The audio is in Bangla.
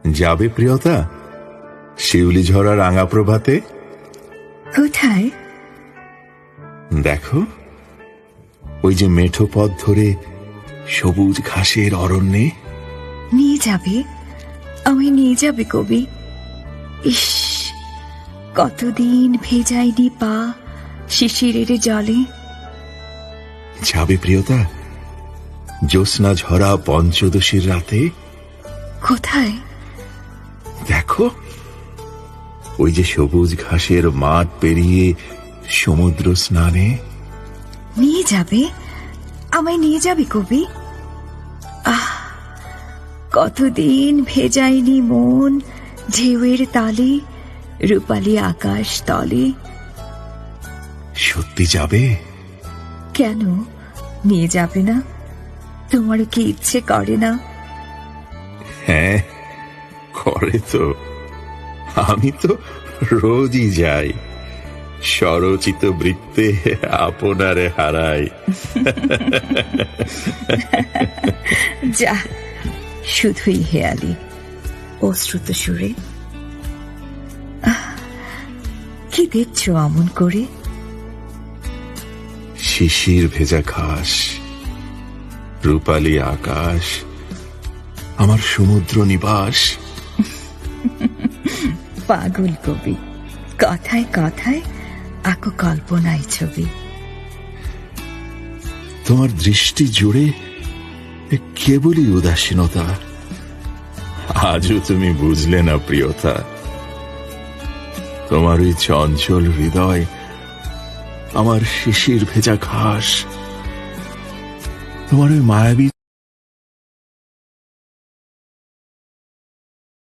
যাবে প্রিয়তা শিউলি ঝরা রাঙা প্রভাতে? কোথায়? দেখো ওই যে মেঠো পথ ধরে সবুজ ঘাসের অরণ্যে। নিয়ে যাবে, আমায় নিয়ে যাবে কবি। ইস, কতদিন ভেজাইনি পা শিশিরের জলে। যাবে প্রিয়তা জ্যোৎস্না ঝরা পঞ্চদশীর রাতে? কোথায়? দেখো ওই যে সবুজ ঘাসের মাঠ পেরিয়ে সমুদ্র স্নানে। নিয়ে যাবে, আমায় নিয়ে যাবে কবি। আহ, কতদিন ভেজাইনি মন ঢেউয়ের তালে রূপালী আকাশ তলে। সত্যি যাবে? কেন নিয়ে যাবে না? তোমারও কি ইচ্ছে করে না? হ্যাঁ করে তো। আমি তো রোজই যাই, স্বরচিত বৃত্তে আপনারে হারাই। যা, শুধুই হেয়ালি অশ্রুত সুরে। কি দেখছো অমন করে? শিশির ভেজা ঘাস, রূপালী আকাশ, আমার সমুদ্র নিবাস। পাগল কবি, কথায় কথায় আঁকো কল্পনায় ছবি। তোমার দৃষ্টি জুড়ে কেবলই উদাসীনতা। আজও তুমি বুঝলে না প্রিয়তা। তোমার ওই চঞ্চল হৃদয় আমার শিশির ভেজা ঘাস, তোমার ওই মায়াবী